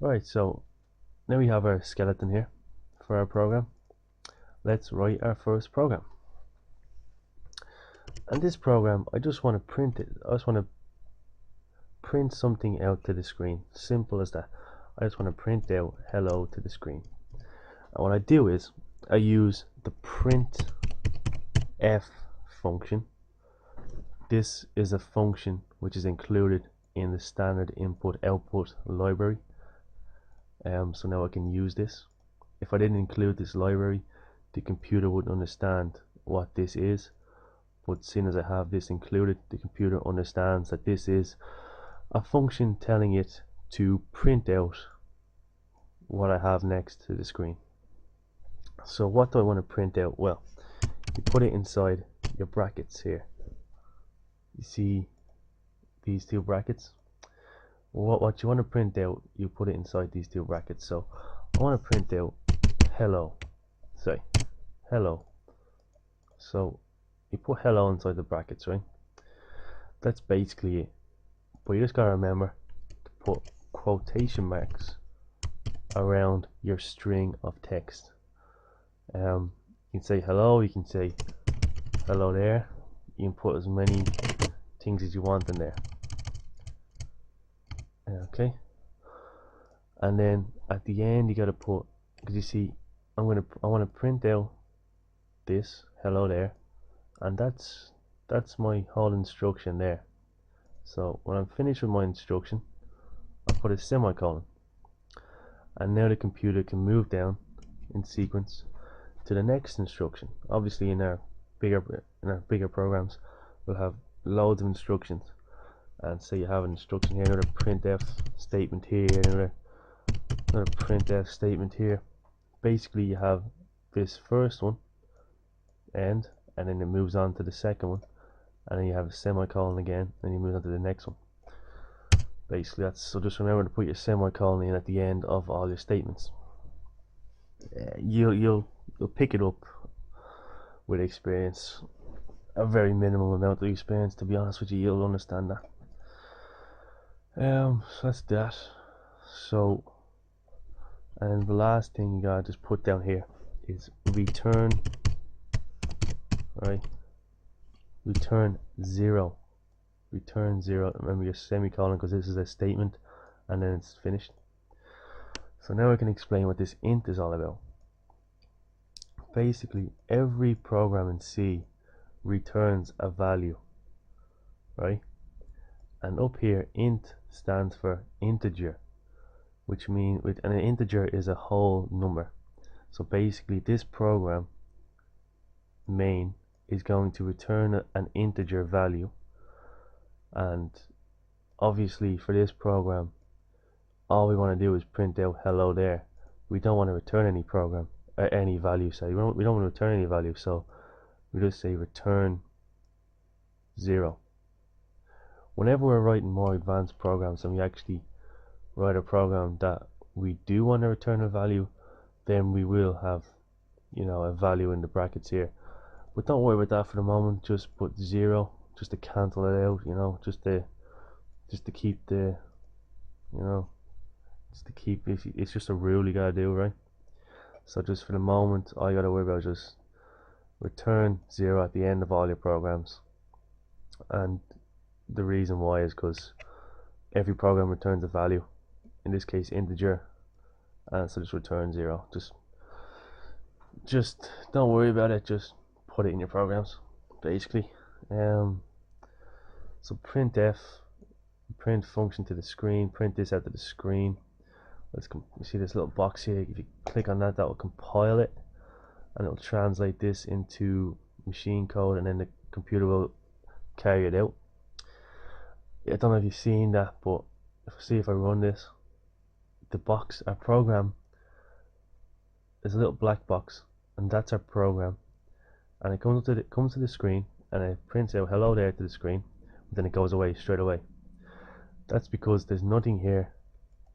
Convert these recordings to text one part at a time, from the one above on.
Right, so now we have our skeleton here for our program. Let's write our first program. And this program, I just want to print it. I just want to print something out to the screen. Simple as that. I just want to print out hello to the screen. And what I do is I use the printf function. This is a function which is included in the standard input output library. So now I can use this. If I didn't include this library, the computer wouldn't understand what this is, but seeing as I have this included, the computer understands that this is a function telling it to print out what I have next to the screen. So what do I want to print out? Well, you put it inside your brackets here. You see these two brackets? What you want to print out, you put it inside these two brackets. So I want to print out hello. Say hello. So you put hello inside the brackets, right? That's basically it. But you just gotta remember to put quotation marks around your string of text. You can say hello, you can say hello there. You can put as many things as you want in there. Okay. And then at the end you gotta put, because you see, I want to print out this hello there, and that's my whole instruction there. So when I'm finished with my instruction, I put a semicolon, and now the computer can move down in sequence to the next instruction. Obviously in our bigger programs we'll have loads of instructions, and say you have an instruction here, another printf statement here, another printf statement here. Basically you have this first one end, and then it moves on to the second one, and then you have a semicolon again, and you move on to the next one. Basically that's, so just remember to put your semicolon in at the end of all your statements. You'll pick it up with experience, a very minimal amount of experience, to be honest with you. You'll understand that. So that's that. So, and the last thing you gotta just put down here is return, right? Return 0. Return 0. Remember your semicolon, because this is a statement, and then it's finished. So now I can explain what this int is all about. Basically, every program in C returns a value, right? And up here, int stands for integer, which means, and an integer is a whole number. So basically this program main is going to return an integer value, and obviously for this program all we want to do is print out hello there. We don't want to return any any value. So we don't want to return any value, so we just say return 0. Whenever we're writing more advanced programs and we actually write a program that we do want to return a value, then we will have, you know, a value in the brackets here. But don't worry about that for the moment. Just put 0 just to cancel it out, you know, just to keep the, you know, just to keep, it's just a rule you gotta do, right? So just for the moment, all you gotta worry about is just return 0 at the end of all your programs. And the reason why is because every program returns a value, in this case integer, and so just return 0. Just don't worry about it, just put it in your programs, basically. So printf, print function to the screen, print this out to the screen. You see this little box here, if you click on that, that will compile it, and it will translate this into machine code, and then the computer will carry it out. I don't know if you've seen that, but if I run this, the box, our program, there's a little black box, and that's our program, and it comes to the screen, and it prints out hello there to the screen, and then it goes away straight away. That's because there's nothing here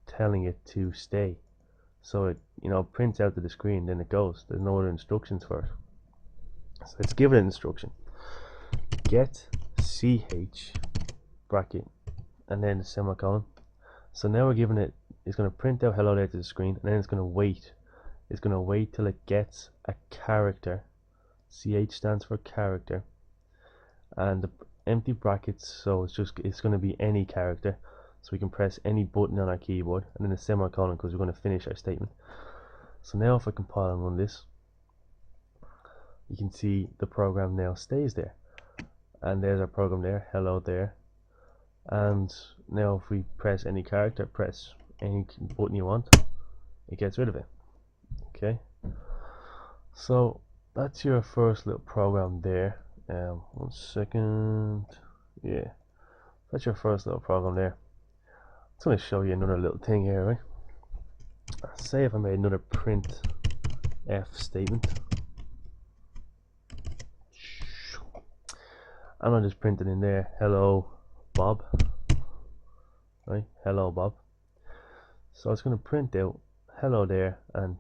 telling it to stay. So it, you know, prints out to the screen, then it goes. There's no other instructions for it. So let's give it an instruction. Get ch bracket and then the semicolon. So now we're giving it it's going to print out hello there to the screen, and then it's going to wait. It's going to wait till it gets a character. CH stands for character, and the empty brackets, so it's going to be any character, so we can press any button on our keyboard, and then a semicolon because we're going to finish our statement. So now if I compile and run this, you can see the program now stays there, and there's our program there, hello there. And now if we press any character, press any button you want, it gets rid of it. Okay, so that's your first little program there. 1 second. Yeah, that's your first little program there. I'm going to show you another little thing here, right? Say if I made another print F statement, and I just printed in there hello Bob, right? Hello Bob. So it's going to print out hello there and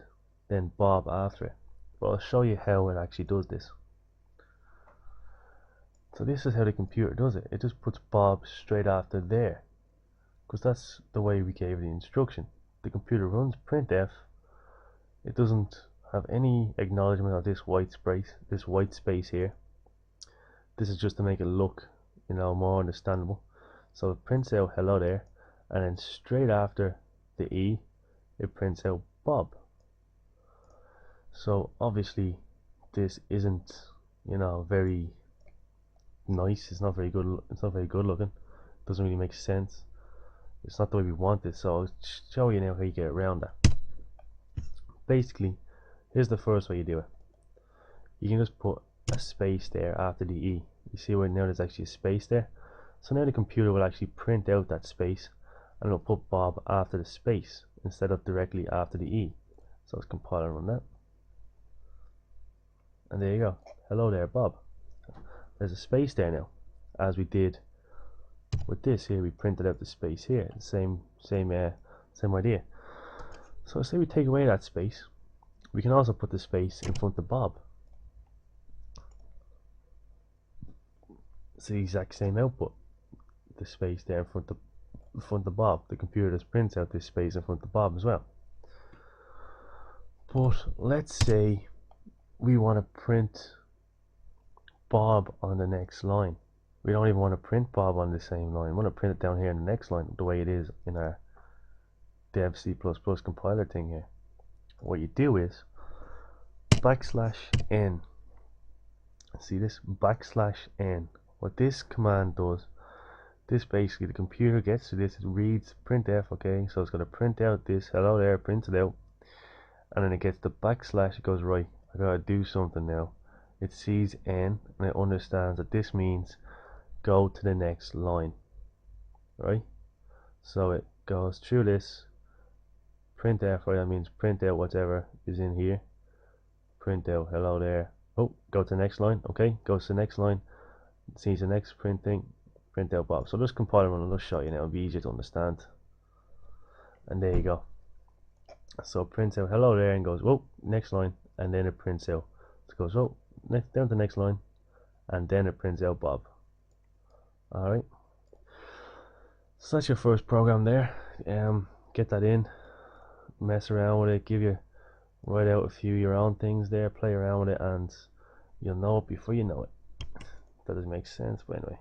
then Bob after it, but I'll show you how it actually does this. So this is how the computer does it. It just puts Bob straight after there, because that's the way we gave the instruction. The computer runs printf. It doesn't have any acknowledgement of this white space here. This is just to make it look, more understandable. So it prints out hello there, and then straight after the E, it prints out Bob. So obviously this isn't, very nice. It's not very good. It's not very good looking. It doesn't really make sense. It's not the way we want it. So I'll show you now how you get around that. Basically, here's the first way you do it. You can just put a space there after the E. You see where now there's actually a space there. So now the computer will actually print out that space, and it'll put Bob after the space instead of directly after the E. So let's compile and run that. And there you go. Hello there, Bob. There's a space there now, as we did with this here. We printed out the space here. Same idea. So say we take away that space, we can also put the space in front of Bob. It's the exact same output. The space there in front of Bob. The computer just prints out this space in front of Bob as well. But let's say we want to print Bob on the next line. We don't even want to print Bob on the same line. We want to print it down here in the next line, the way it is in our dev C++ compiler thing here. What you do is \n. See this? \n. What this command does, this basically, the computer gets to this, it reads printf, okay, so it's going to print out this hello there, prints it out, and then it gets the \, it goes, right, I gotta do something now. It sees n, and it understands that this means go to the next line, right? So it goes through this, printf, right, that means print out whatever is in here, print out hello there, oh, go to the next line, okay, goes to the next line, sees the next print thing, print out Bob. So just compile and I'll show you now, it'll be easier to understand. And there you go. So it prints out hello there and goes, whoa, next line, and then it prints out. It goes, oh, down to the next line, and then it prints out Bob. Alright. So that's your first program there. Get that in, mess around with it, write out a few your own things there, play around with it, and you'll know it before you know it. That doesn't make sense, but anyway.